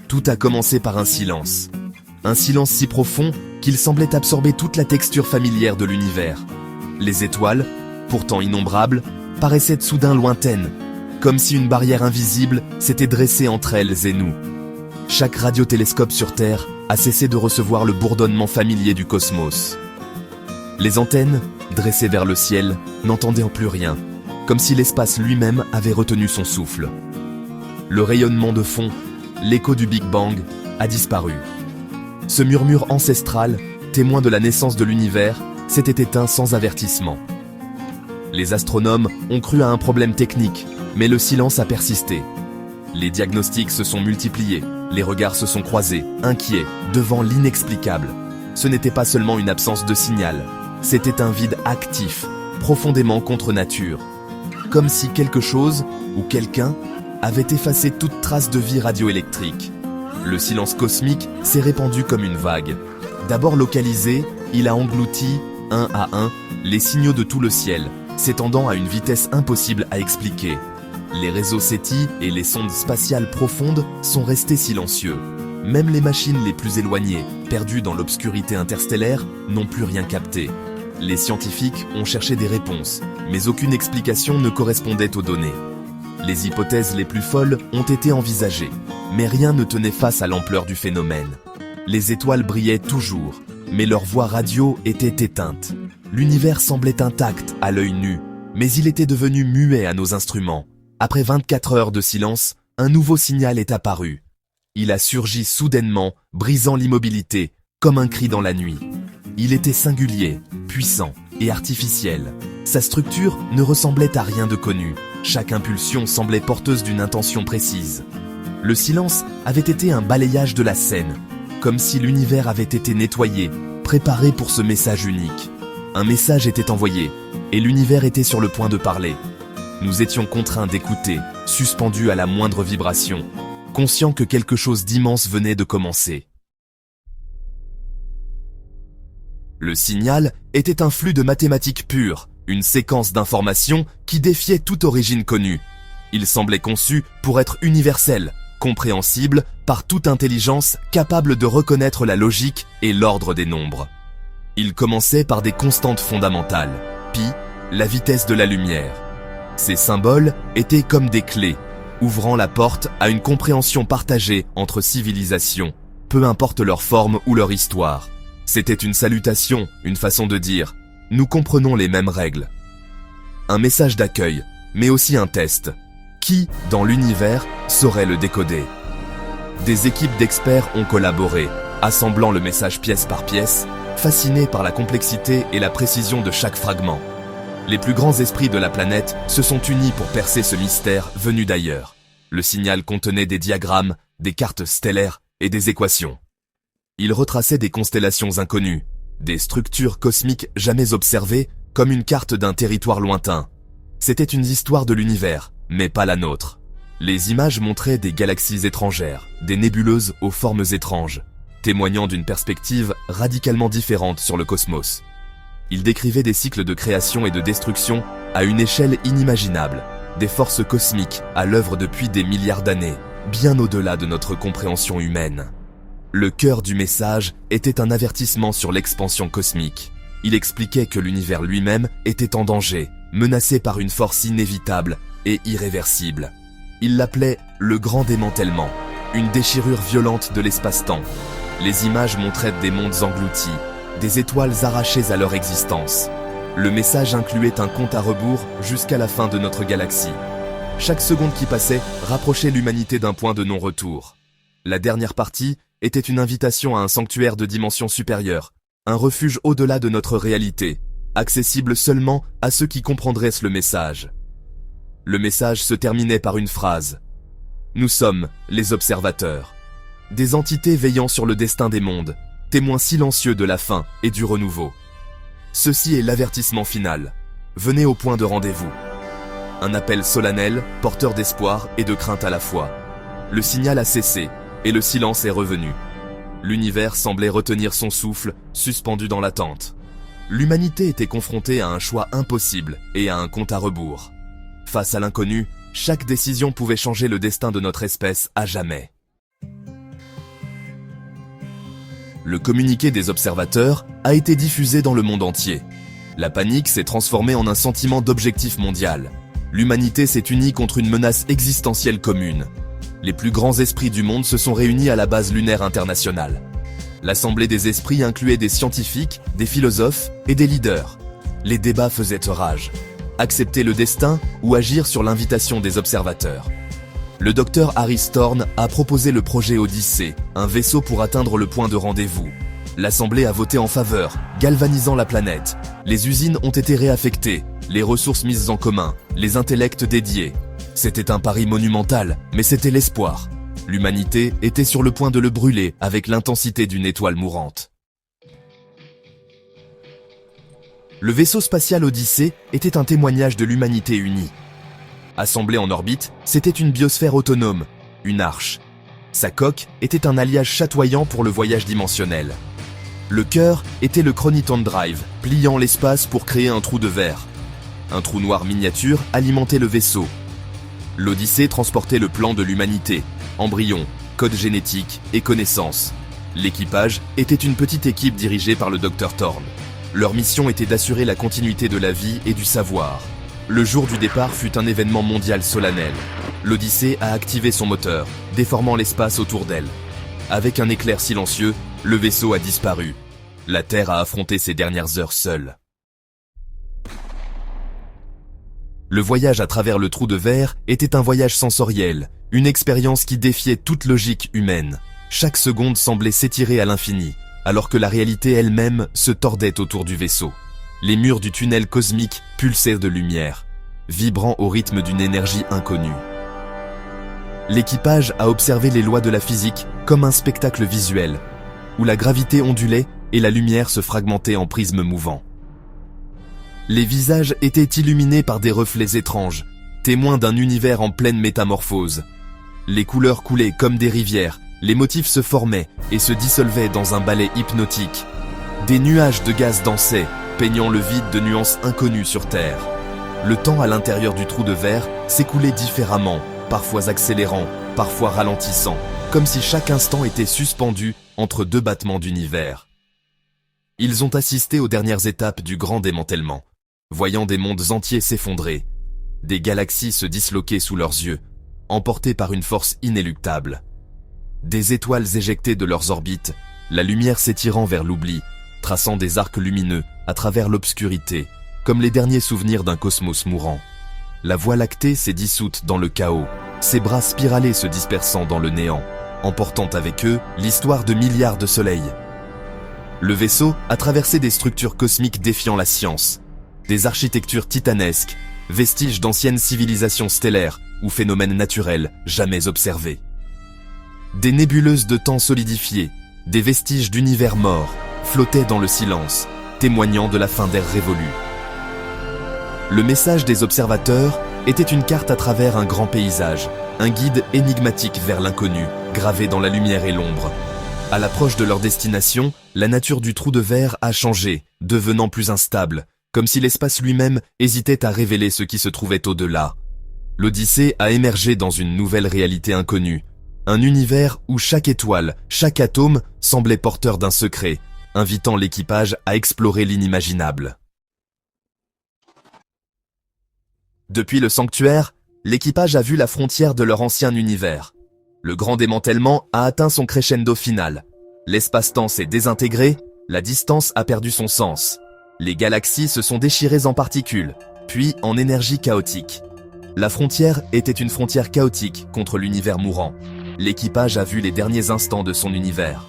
Tout a commencé par un silence. Un silence si profond qu'il semblait absorber toute la texture familière de l'univers. Les étoiles, pourtant innombrables, paraissaient soudain lointaines, comme si une barrière invisible s'était dressée entre elles et nous. Chaque radiotélescope sur Terre a cessé de recevoir le bourdonnement familier du cosmos. Les antennes, dressées vers le ciel, n'entendaient plus rien, comme si l'espace lui-même avait retenu son souffle. Le rayonnement de fond, l'écho du Big Bang, a disparu. Ce murmure ancestral, témoin de la naissance de l'univers, s'était éteint sans avertissement. Les astronomes ont cru à un problème technique, mais le silence a persisté. Les diagnostics se sont multipliés, les regards se sont croisés, inquiets, devant l'inexplicable. Ce n'était pas seulement une absence de signal, c'était un vide actif, profondément contre nature. Comme si quelque chose, ou quelqu'un, avait effacé toute trace de vie radioélectrique. Le silence cosmique s'est répandu comme une vague. D'abord localisé, il a englouti, un à un, les signaux de tout le ciel, s'étendant à une vitesse impossible à expliquer. Les réseaux SETI et les sondes spatiales profondes sont restés silencieux. Même les machines les plus éloignées, perdues dans l'obscurité interstellaire, n'ont plus rien capté. Les scientifiques ont cherché des réponses, mais aucune explication ne correspondait aux données. Les hypothèses les plus folles ont été envisagées, mais rien ne tenait face à l'ampleur du phénomène. Les étoiles brillaient toujours, mais leur voix radio était éteinte. L'univers semblait intact à l'œil nu, mais il était devenu muet à nos instruments. Après 24 heures de silence, un nouveau signal est apparu. Il a surgi soudainement, brisant l'immobilité, comme un cri dans la nuit. Il était singulier, puissant et artificiel. Sa structure ne ressemblait à rien de connu. Chaque impulsion semblait porteuse d'une intention précise. Le silence avait été un balayage de la scène, comme si l'univers avait été nettoyé, préparé pour ce message unique. Un message était envoyé, et l'univers était sur le point de parler. Nous étions contraints d'écouter, suspendus à la moindre vibration, conscients que quelque chose d'immense venait de commencer. Le signal était un flux de mathématiques pures, une séquence d'informations qui défiait toute origine connue. Il semblait conçu pour être universel, compréhensible par toute intelligence capable de reconnaître la logique et l'ordre des nombres. Il commençait par des constantes fondamentales, pi, la vitesse de la lumière. Ces symboles étaient comme des clés, ouvrant la porte à une compréhension partagée entre civilisations, peu importe leur forme ou leur histoire. C'était une salutation, une façon de dire « Nous comprenons les mêmes règles ». Un message d'accueil, mais aussi un test. Qui, dans l'univers, saurait le décoder? Des équipes d'experts ont collaboré, assemblant le message pièce par pièce, fascinés par la complexité et la précision de chaque fragment. Les plus grands esprits de la planète se sont unis pour percer ce mystère venu d'ailleurs. Le signal contenait des diagrammes, des cartes stellaires et des équations. Il retraçait des constellations inconnues, des structures cosmiques jamais observées, comme une carte d'un territoire lointain. C'était une histoire de l'univers, mais pas la nôtre. Les images montraient des galaxies étrangères, des nébuleuses aux formes étranges, témoignant d'une perspective radicalement différente sur le cosmos. Il décrivait des cycles de création et de destruction à une échelle inimaginable, des forces cosmiques à l'œuvre depuis des milliards d'années, bien au-delà de notre compréhension humaine. Le cœur du message était un avertissement sur l'expansion cosmique. Il expliquait que l'univers lui-même était en danger, menacé par une force inévitable et irréversible. Il l'appelait le grand démantèlement, une déchirure violente de l'espace-temps. Les images montraient des mondes engloutis, des étoiles arrachées à leur existence. Le message incluait un compte à rebours jusqu'à la fin de notre galaxie. Chaque seconde qui passait rapprochait l'humanité d'un point de non-retour. La dernière partie était une invitation à un sanctuaire de dimension supérieure, un refuge au-delà de notre réalité, accessible seulement à ceux qui comprendraient le message. Le message se terminait par une phrase. Nous sommes les observateurs. Des entités veillant sur le destin des mondes, témoins silencieux de la fin et du renouveau. Ceci est l'avertissement final. Venez au point de rendez-vous. Un appel solennel, porteur d'espoir et de crainte à la fois. Le signal a cessé et le silence est revenu. L'univers semblait retenir son souffle, suspendu dans l'attente. L'humanité était confrontée à un choix impossible et à un compte à rebours. Face à l'inconnu, chaque décision pouvait changer le destin de notre espèce à jamais. Le communiqué des observateurs a été diffusé dans le monde entier. La panique s'est transformée en un sentiment d'objectif mondial. L'humanité s'est unie contre une menace existentielle commune. Les plus grands esprits du monde se sont réunis à la base lunaire internationale. L'Assemblée des esprits incluait des scientifiques, des philosophes et des leaders. Les débats faisaient rage. Accepter le destin ou agir sur l'invitation des observateurs. Le docteur Harry Thorne a proposé le projet Odyssée, un vaisseau pour atteindre le point de rendez-vous. L'Assemblée a voté en faveur, galvanisant la planète. Les usines ont été réaffectées, les ressources mises en commun, les intellects dédiés. C'était un pari monumental, mais c'était l'espoir. L'humanité était sur le point de le brûler avec l'intensité d'une étoile mourante. Le vaisseau spatial Odyssée était un témoignage de l'humanité unie. Assemblé en orbite, c'était une biosphère autonome, une arche. Sa coque était un alliage chatoyant pour le voyage dimensionnel. Le cœur était le Chronoton Drive, pliant l'espace pour créer un trou de verre. Un trou noir miniature alimentait le vaisseau. L'Odyssée transportait le plan de l'humanité, embryon, code génétique et connaissances. L'équipage était une petite équipe dirigée par le Dr Thorne. Leur mission était d'assurer la continuité de la vie et du savoir. Le jour du départ fut un événement mondial solennel. L'Odyssée a activé son moteur, déformant l'espace autour d'elle. Avec un éclair silencieux, le vaisseau a disparu. La Terre a affronté ses dernières heures seule. Le voyage à travers le trou de verre était un voyage sensoriel, une expérience qui défiait toute logique humaine. Chaque seconde semblait s'étirer à l'infini, alors que la réalité elle-même se tordait autour du vaisseau. Les murs du tunnel cosmique pulsaient de lumière, vibrant au rythme d'une énergie inconnue. L'équipage a observé les lois de la physique comme un spectacle visuel, où la gravité ondulait et la lumière se fragmentait en prismes mouvants. Les visages étaient illuminés par des reflets étranges, témoins d'un univers en pleine métamorphose. Les couleurs coulaient comme des rivières, les motifs se formaient et se dissolvaient dans un ballet hypnotique. Des nuages de gaz dansaient, peignant le vide de nuances inconnues sur Terre. Le temps à l'intérieur du trou de verre s'écoulait différemment, parfois accélérant, parfois ralentissant, comme si chaque instant était suspendu entre deux battements d'univers. Ils ont assisté aux dernières étapes du grand démantèlement, voyant des mondes entiers s'effondrer, des galaxies se disloquer sous leurs yeux, emportées par une force inéluctable. Des étoiles éjectées de leurs orbites, la lumière s'étirant vers l'oubli, traçant des arcs lumineux à travers l'obscurité, comme les derniers souvenirs d'un cosmos mourant. La Voie lactée s'est dissoute dans le chaos, ses bras spiralés se dispersant dans le néant, emportant avec eux l'histoire de milliards de soleils. Le vaisseau a traversé des structures cosmiques défiant la science, des architectures titanesques, vestiges d'anciennes civilisations stellaires ou phénomènes naturels jamais observés. Des nébuleuses de temps solidifiées, des vestiges d'univers morts, flottaient dans le silence, témoignant de la fin d'ère révolue. Le message des observateurs était une carte à travers un grand paysage, un guide énigmatique vers l'inconnu, gravé dans la lumière et l'ombre. À l'approche de leur destination, la nature du trou de verre a changé, devenant plus instable, comme si l'espace lui-même hésitait à révéler ce qui se trouvait au-delà. L'Odyssée a émergé dans une nouvelle réalité inconnue, un univers où chaque étoile, chaque atome semblait porteur d'un secret, invitant l'équipage à explorer l'inimaginable. Depuis le sanctuaire, l'équipage a vu la frontière de leur ancien univers. Le grand démantèlement a atteint son crescendo final. L'espace-temps s'est désintégré, la distance a perdu son sens. Les galaxies se sont déchirées en particules, puis en énergie chaotique. La frontière était une frontière chaotique contre l'univers mourant. L'équipage a vu les derniers instants de son univers.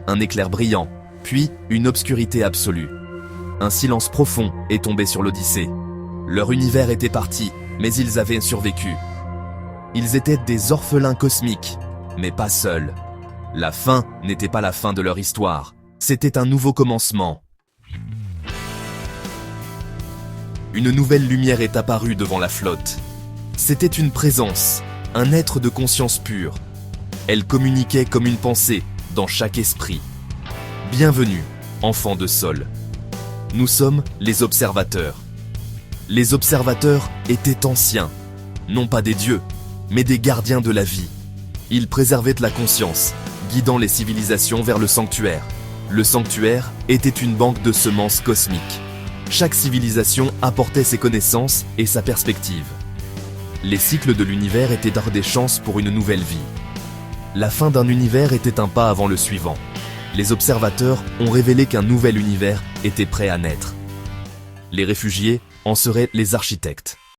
Un éclair brillant, puis une obscurité absolue. Un silence profond est tombé sur l'Odyssée. Leur univers était parti, mais ils avaient survécu. Ils étaient des orphelins cosmiques, mais pas seuls. La fin n'était pas la fin de leur histoire, c'était un nouveau commencement. Une nouvelle lumière est apparue devant la flotte. C'était une présence, un être de conscience pure. Elle communiquait comme une pensée dans chaque esprit. Bienvenue, enfants de Sol. Nous sommes les observateurs. Les observateurs étaient anciens. non pas des dieux, mais des gardiens de la vie. Ils préservaient la conscience, guidant les civilisations vers le sanctuaire. Le sanctuaire était une banque de semences cosmiques. Chaque civilisation apportait ses connaissances et sa perspective. Les cycles de l'univers étaient d'art des chances pour une nouvelle vie. La fin d'un univers était un pas avant le suivant. Les observateurs ont révélé qu'un nouvel univers était prêt à naître. Les réfugiés en seraient les architectes.